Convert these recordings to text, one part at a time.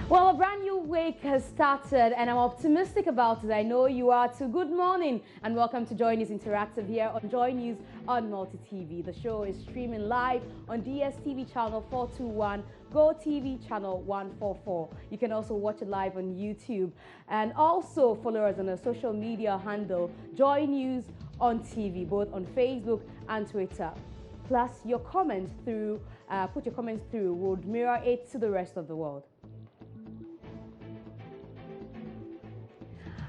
Well, a brand new week has started and I'm optimistic about it. I know you are too. Good morning and welcome to Joy News Interactive here on Joy News on Multi TV. The show is streaming live on DSTV channel 421, Go TV channel 144. You can also watch it live on YouTube and also follow us on our social media handle Joy News on TV, both on Facebook and Twitter. Plus your comments through, put your comments through, would mirror it to the rest of the world.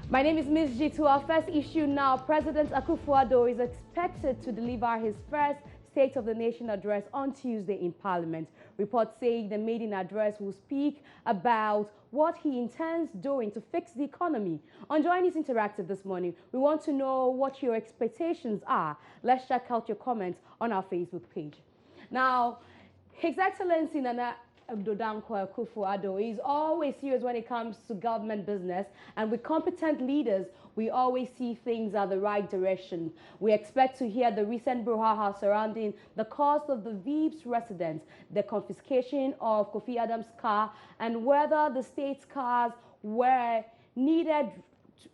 My name is Ms. G. To our first issue now, President Akufo-Addo is expected to deliver his first State of the Nation address on Tuesday in Parliament. Reports say the maiden address will speak about what he intends doing to fix the economy. On Joy News Interactive this morning, we want to know what your expectations are. Let's check out your comments on our Facebook page. Now, His Excellency Nana Akufo-Addo is always serious when it comes to government business, and with competent leaders, we always see things at the right direction. We expect to hear the recent brouhaha surrounding the cost of the VIP's residence, the confiscation of Kofi Adams' car, and whether the state's cars were needed,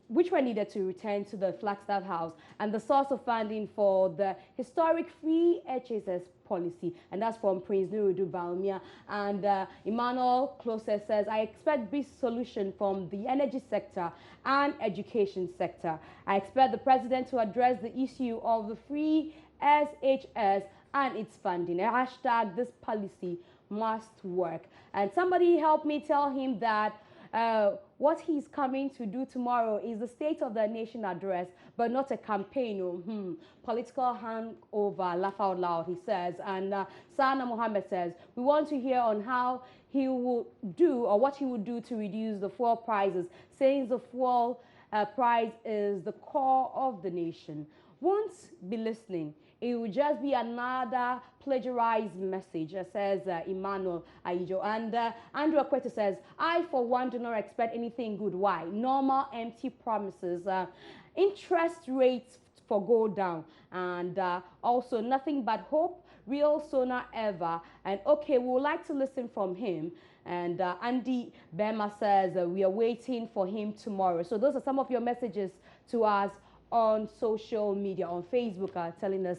which were needed to return to the Flagstaff House, and the source of funding for the historic free HSS policy. And that's from Prince Nurudu Baumia. And Emmanuel Closer says, I expect this solution from the energy sector and education sector. I expect the president to address the issue of the free SHS and its funding. Hashtag this policy must work. And somebody help me tell him that what he's coming to do tomorrow is the State of the Nation address, but not a campaign. Political hangover, laugh out loud, he says. And Sana Mohammed says, we want to hear on how he will do or what he would do to reduce the fuel prices, saying the fuel price is the core of the nation. Won't be listening. It will just be another plagiarized message, says Emmanuel Aijo. And Andrew Akweto says, I, for one, do not expect anything good. Why? Normal, empty promises. Interest rates for go down. And also nothing but hope, real sooner ever. And okay, we would like to listen from him. And Andy Bema says, we are waiting for him tomorrow. So those are some of your messages to us on social media, on Facebook, telling us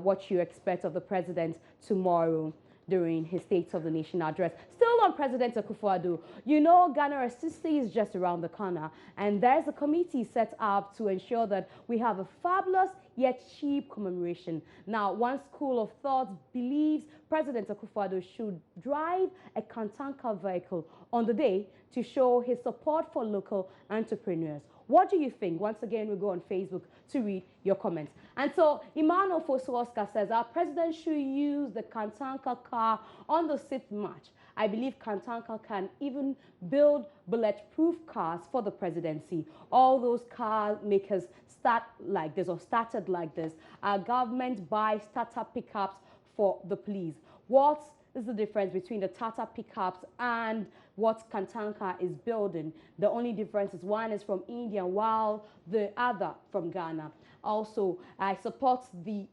what you expect of the president tomorrow during his State of the Nation address. Still on President Akufo-Addo, you know Ghana Assisi is just around the corner, and there's a committee set up to ensure that we have a fabulous yet cheap commemoration. Now, one school of thought believes President Akufo-Addo should drive a Kantanka vehicle on the day to show his support for local entrepreneurs. What do you think? Once again, we go on Facebook to read your comments. And so Emmanuel Fosu-Oscar says, our president should use the Kantanka car on the 6th March. I believe Kantanka can even build bulletproof cars for the presidency. All those car makers start like this or started like this. Our government buys Tata pickups for the police. What is the difference between the Tata pickups and what Kantanka is building? The only difference is one is from India while the other from Ghana. Also, I support it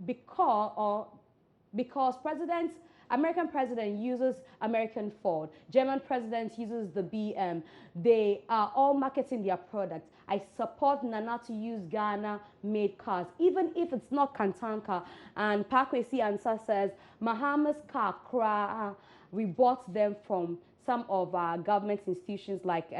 because American president uses American Ford. German president uses the BM. They are all marketing their products. I support Nana to use Ghana-made cars, even if it's not Kantanka. And Pakwesi Ansah says, Mahama's car, CHRAJ, we bought them from some of our government institutions like,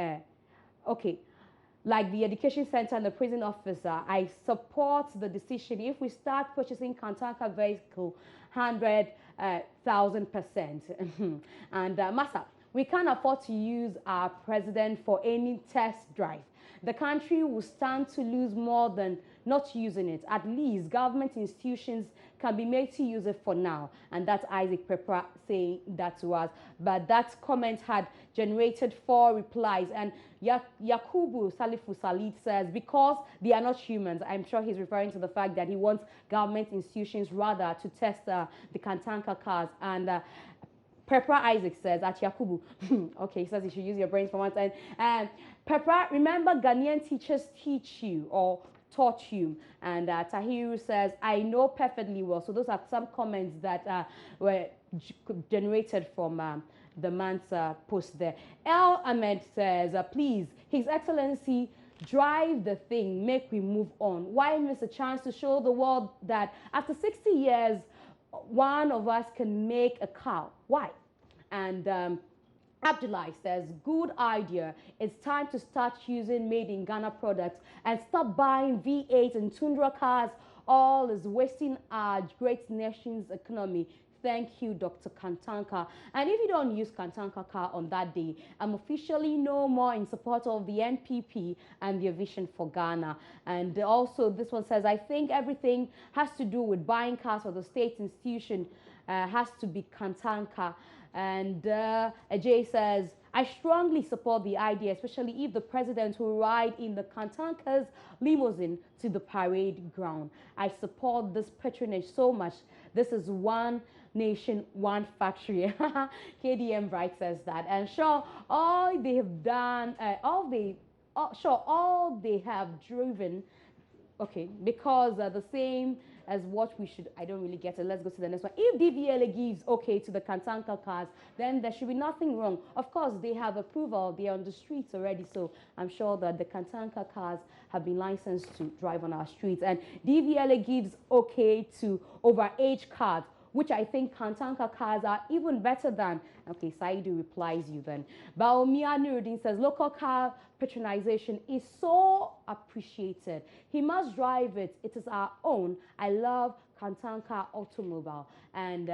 like the education center and the prison officer. I support the decision. If we start purchasing Kantanka vehicle, 100,000%. And Massa, we can't afford to use our president for any test drive. The country will stand to lose more than not using it. At least government institutions can be made to use it for now. And that's Isaac Pepra saying that to us. But that comment had generated 4 replies. And Yakubu Salifu Salid says, because they are not humans. I'm sure he's referring to the fact that he wants government institutions rather to test the Kantanka cars. And Pepra Isaac says, at Yakubu, okay, he says you should use your brains for once. And Pepra, remember Ghanaian teachers teach you or taught you. And Tahiru says, I know perfectly well. So those are some comments that were generated from the man's post there. El Ahmed says, please, His Excellency, drive the thing, make we move on. Why miss a chance to show the world that after 60 years, one of us can make a car? Why? And Abdullah says, good idea. It's time to start using made in Ghana products and stop buying V8 and Tundra cars. All is wasting our great nation's economy. Thank you, Dr. Kantanka. And if you don't use Kantanka car on that day, I'm officially no more in support of the NPP and their vision for Ghana. And also this one says, I think everything has to do with buying cars for the state institution has to be Kantanka. And Ajay says, I strongly support the idea, especially if the president will ride in the Kantanka's limousine to the parade ground. I support this patronage so much. This is one nation, one factory. KDM Bright says that. And sure, all they have done, all they have driven, okay, because the same as what we should, I don't really get it. Let's go to the next one. If DVLA gives okay to the Kantanka cars, then there should be nothing wrong. Of course, they have approval. They're on the streets already, so I'm sure that the Kantanka cars have been licensed to drive on our streets. And DVLA gives okay to overage cars, which I think Kantanka cars are even better than. Okay, Saidu replies you then. Baomia Nuruddin says, local car patronization is so appreciated. He must drive it. It is our own. I love Kantanka automobile. And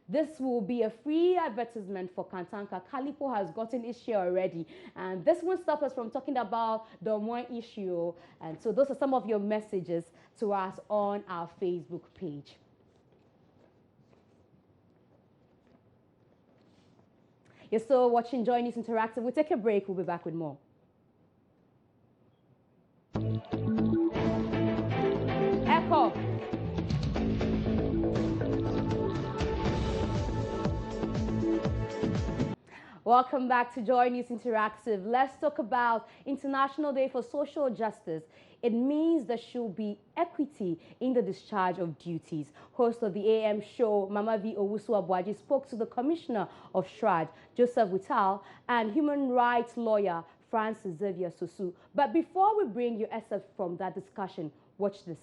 this will be a free advertisement for Kantanka. Calipo has gotten its share already. And this won't stop us from talking about the more issue. And so those are some of your messages to us on our Facebook page. You're still watching Joy News Interactive. We'll take a break. We'll be back with more. Echo. Welcome back to Joy News Interactive. Let's talk about International Day for Social Justice. It means there should be equity in the discharge of duties. Host of the AM show, Mama V. Owusu-Abuaji, spoke to the Commissioner of CHRAJ, Joseph Whittal, and human rights lawyer, Francis Xavier Sosu. But before we bring you excerpts from that discussion, watch this.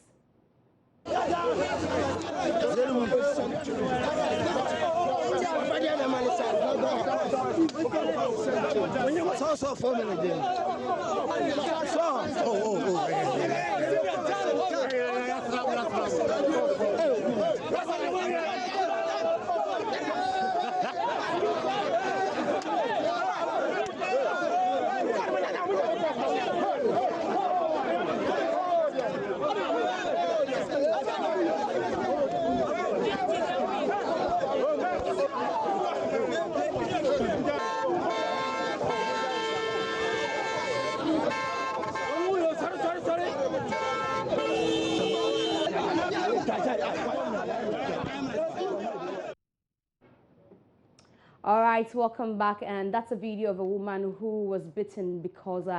All right, welcome back. And that's a video of a woman who was bitten because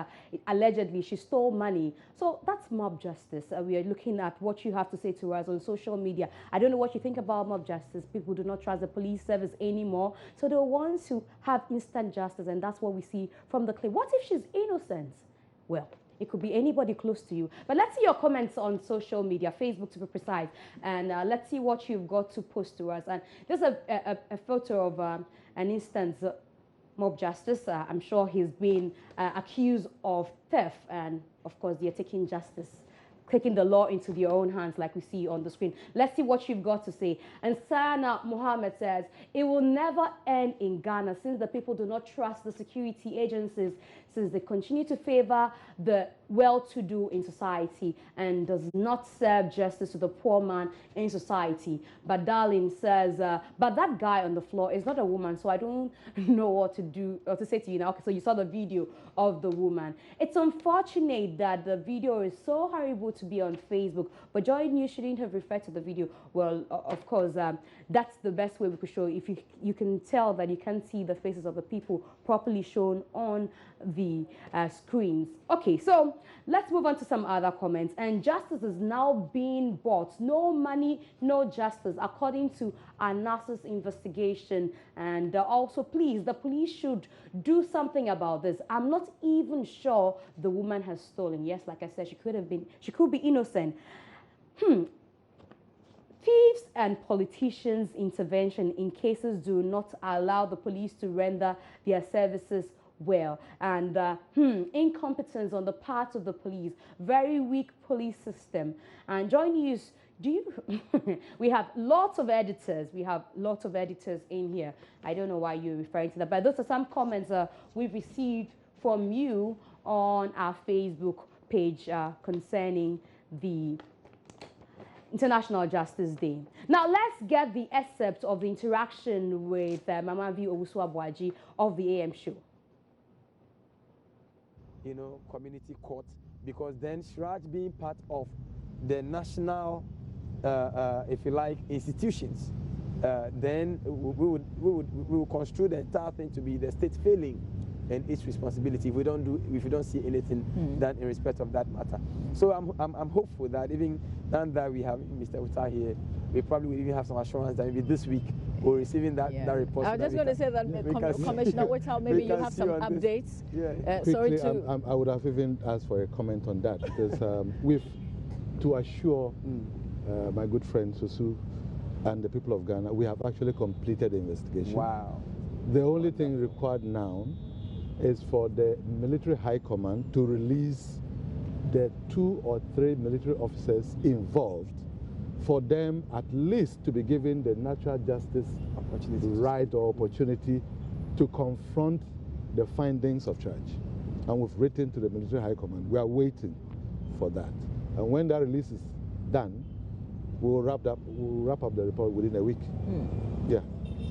allegedly she stole money. So that's mob justice. We are looking at what you have to say to us on social media. I don't know what you think about mob justice. People do not trust the police service anymore. So the ones who have instant justice, and that's what we see from the clip. What if she's innocent? Well, it could be anybody close to you. But let's see your comments on social media, Facebook to be precise. And let's see what you've got to post to us. And there's a photo of an instance mob justice. I'm sure he's been accused of theft. And of course, they're taking justice, taking the law into their own hands like we see on the screen. Let's see what you've got to say. And Sana Mohammed says, it will never end in Ghana since the people do not trust the security agencies, since they continue to favor the well-to-do in society and does not serve justice to the poor man in society. But Darlene says, but that guy on the floor is not a woman, so I don't know what to do or to say to you now. Okay, so you saw the video of the woman. It's unfortunate that the video is so horrible to be on Facebook. But Joy News shouldn't have referred to the video. Well, of course, that's the best way we could show. If you can tell that you can't see the faces of the people properly shown on the screens. Okay, so let's move on to some other comments. And justice is now being bought. No money, no justice, according to our NASA's investigation. And also, please, the police should do something about this. I'm not even sure the woman has stolen. Yes, like I said, she could be innocent. Thieves and politicians' intervention in cases do not allow the police to render their services well. And incompetence on the part of the police, very weak police system. And Joy News, do you we have lots of editors. We have lots of editors in here. I don't know why you're referring to that, but those are some comments we've received from you on our Facebook page concerning the International Justice Day. Now let's get the excerpt of the interaction with Mama V. Owusu-Abuaji of the AM show. You know, community court, because then CHRAJ being part of the national, if you like, institutions, then we would construe the entire thing to be the state failing and its responsibility if we don't see anything done in respect of that matter. So I'm hopeful that even now that we have Mr. Whittal here, we probably will even have some assurance that maybe this week we're receiving that report. I was just going to say that Commissioner Whittal, maybe you have some updates. Sorry to. I would have even asked for a comment on that, because to assure my good friend Susu and the people of Ghana, we have actually completed the investigation. Wow. The only thing required now is for the military high command to release the 2 or 3 military officers involved, for them at least to be given the natural justice right or opportunity to confront the findings of CHRAJ. And we've written to the military high command. We are waiting for that. And when that release is done, we'll wrap up the report within a week. Yeah.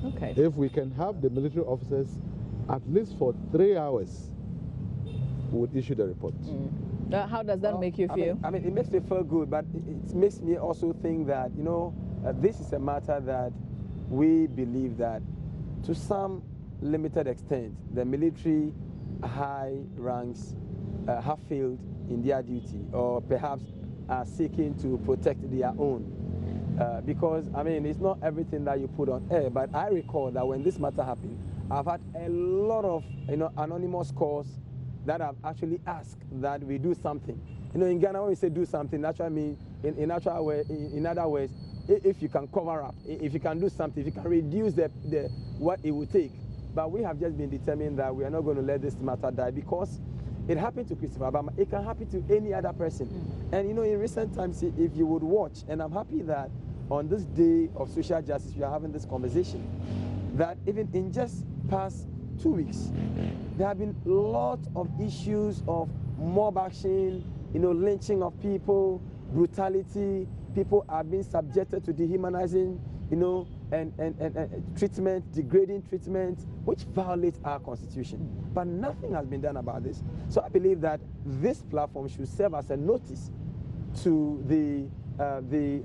Okay. If we can have the military officers at least for 3 hours, we would issue the report. How does that make you feel? I mean, it makes me feel good, but it makes me also think that, you know, this is a matter that we believe that to some limited extent, the military high ranks have failed in their duty, or perhaps are seeking to protect their own. Because, I mean, it's not everything that you put on air, but I recall that when this matter happened, I've had a lot of, you know, anonymous calls that have actually asked that we do something. You know, in Ghana, when we say do something, that's what I mean. In other words, if you can cover up, if you can do something, if you can reduce what it would take. But we have just been determined that we are not going to let this matter die, because it happened to Christopher Obama. It can happen to any other person. And you know, in recent times, if you would watch, and I'm happy that on this day of social justice, we are having this conversation, that even in just past 2 weeks, there have been lots of issues of mob action, you know, lynching of people, brutality. People are being subjected to dehumanizing, you know, and treatment, degrading treatment, which violates our constitution. But nothing has been done about this. So I believe that this platform should serve as a notice to the CDI,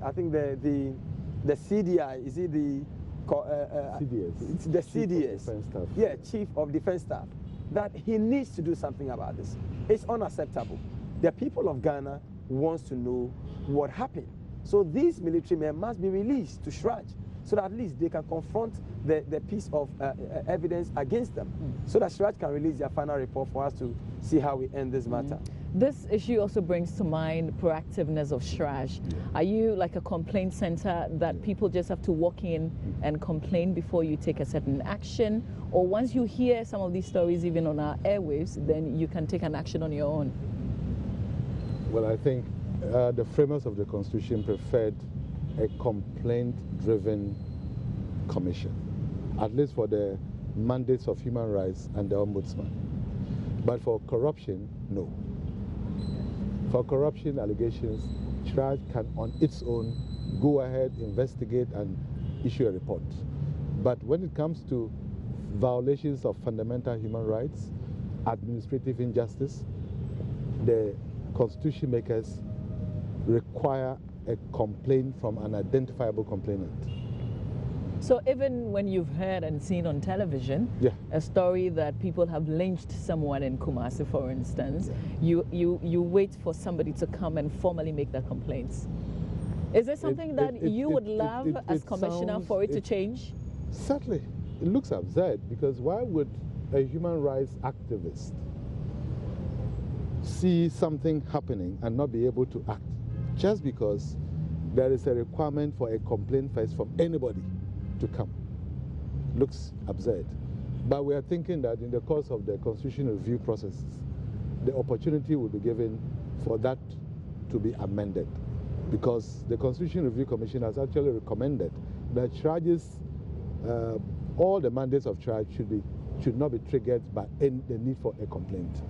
is it the CDS. The CDS, yeah, Chief of Defense Staff, that he needs to do something about this. It's unacceptable. The people of Ghana wants to know what happened. So these military men must be released to CHRAJ, so that at least they can confront the piece of evidence against them, so that CHRAJ can release their final report for us to see how we end this matter. This issue also brings to mind proactiveness of CHRAJ. Are you like a complaint center that people just have to walk in and complain before you take a certain action? Or once you hear some of these stories, even on our airwaves, then you can take an action on your own? Well, I think the framers of the Constitution preferred a complaint-driven commission, at least for the mandates of human rights and the Ombudsman. But for corruption, no. For corruption allegations, CHRAJ can on its own go ahead, investigate and issue a report. But when it comes to violations of fundamental human rights, administrative injustice, the constitution makers require a complaint from an identifiable complainant. So even when you've heard and seen on television a story that people have lynched someone in Kumasi, for instance, you wait for somebody to come and formally make that complaint. Is there something that you would love as commissioner for it to change? Certainly. It looks absurd, because why would a human rights activist see something happening and not be able to act just because there is a requirement for a complaint first from anybody to come? Looks absurd. But we are thinking that in the course of the constitutional review process, the opportunity will be given for that to be amended, because the Constitutional Review Commission has actually recommended that CHRAJ's, all the mandates of CHRAJ should not be triggered by the need for a complaint.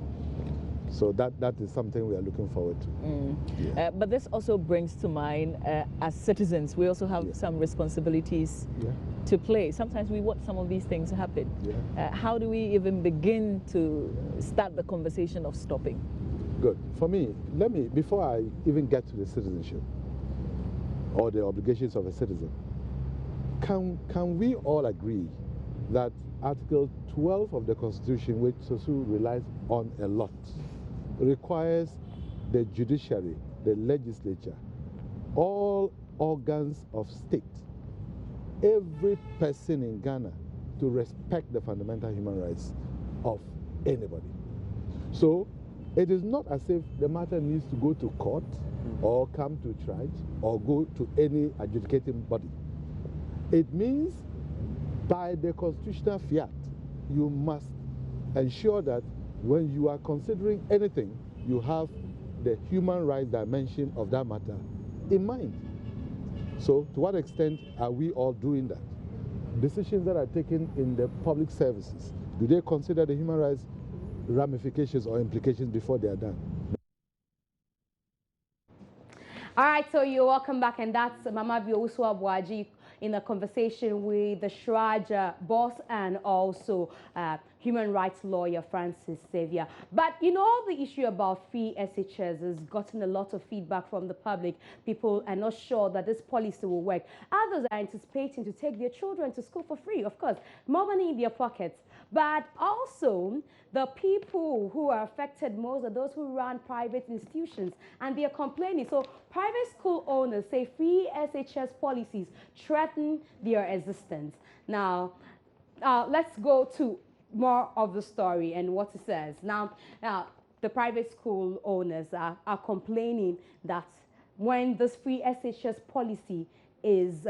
So that is something we are looking forward to. But this also brings to mind, as citizens, we also have some responsibilities to play. Sometimes we watch some of these things happen. How do we even begin to start the conversation of stopping? Good. For me, before I even get to the citizenship or the obligations of a citizen, can we all agree that Article 12 of the Constitution, which Sosu relies on a lot, requires the judiciary, the legislature, all organs of state, every person in Ghana to respect the fundamental human rights of anybody? So it is not as if the matter needs to go to court or come to CHRAJ or go to any adjudicating body. It means by the constitutional fiat, you must ensure that when you are considering anything, you have the human rights dimension of that matter in mind. So to what extent are we all doing that? Decisions that are taken in the public services, do they consider the human rights ramifications or implications before they are done? All right, so you're welcome back, and that's Mama Biosu Abuaji in a conversation with the CHRAJ boss and also human rights lawyer Francis Xavier. But you know, the issue about free SHS has gotten a lot of feedback from the public. People are not sure that this policy will work. Others are anticipating to take their children to school for free, of course, more money in their pockets. But also, the people who are affected most are those who run private institutions, and they are complaining. So private school owners say free SHS policies threaten their existence. Now, let's go to more of the story and what it says. Now, the private school owners are complaining that when this free SHS policy is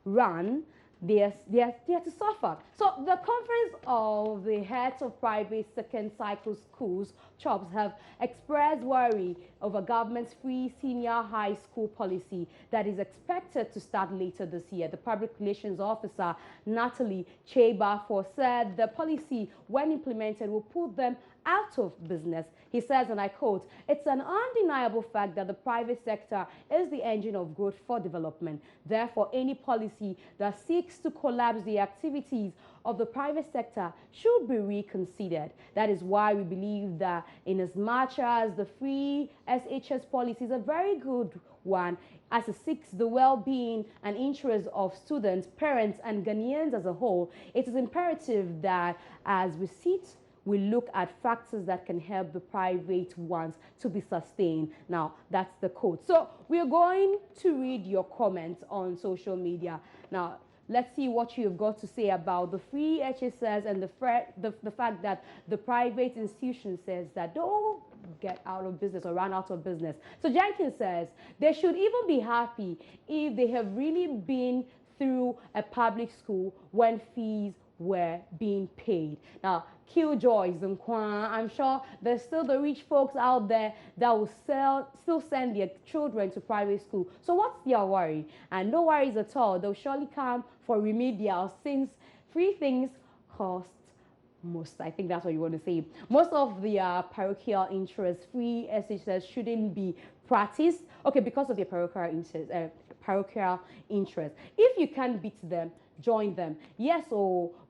run, they are to suffer. So the Conference of the Heads of Private Second Cycle Schools, CHOPS, have expressed worry over government's free senior high school policy that is expected to start later this year. The Public Relations Officer, Natalie Cheba, said the policy, when implemented, will put them out of business. He says, and I quote, "It's an undeniable fact that the private sector is the engine of growth for development. Therefore, any policy that seeks to collapse the activities of the private sector should be reconsidered. That is why we believe that in as much as the free SHS policy is a very good one, as it seeks the well-being and interests of students, parents, and Ghanaians as a whole, it is imperative that as we sit, we look at factors that can help the private ones to be sustained." Now, that's the quote. So we're going to read your comments on social media. Now, let's see what you've got to say about the free HSS and the fact that the private institution says that don't get out of business or run out of business. So Jenkins says they should even be happy if they have really been through a public school when fees were being paid. Now, Killjoys and Kwan, I'm sure there's still the rich folks out there that will still send their children to private school. So what's their worry? And no worries at all. They'll surely come for remedial, since free things cost most. I think that's what you want to say. Most of the parochial interests, free SHS shouldn't be practiced. Okay, because of their parochial interest. If you can't beat them, join them. Yes,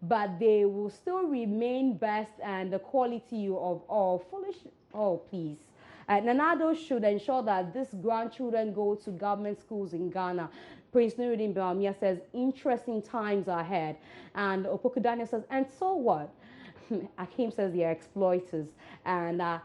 but they will still remain best, and the quality of all foolish. Oh, please. Nanado should ensure that these grandchildren go to government schools in Ghana. Prince Nuruddin Bawumia says, interesting times are ahead. And Opoku Daniel says, and so what? Akim says they are exploiters. And a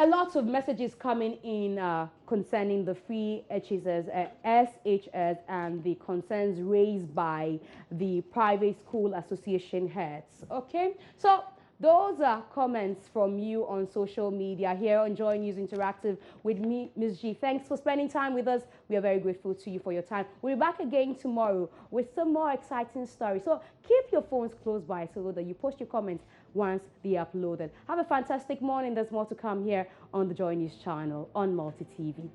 lot of messages coming in concerning the free SHS and the concerns raised by the private school association heads. Okay, so those are comments from you on social media here on Joy News Interactive with me, Ms. G. Thanks for spending time with us. We are very grateful to you for your time. We'll be back again tomorrow with some more exciting stories. So keep your phones close by so that you post your comments once they are uploaded. Have a fantastic morning. There's more to come here on the Joy News channel on Multi TV.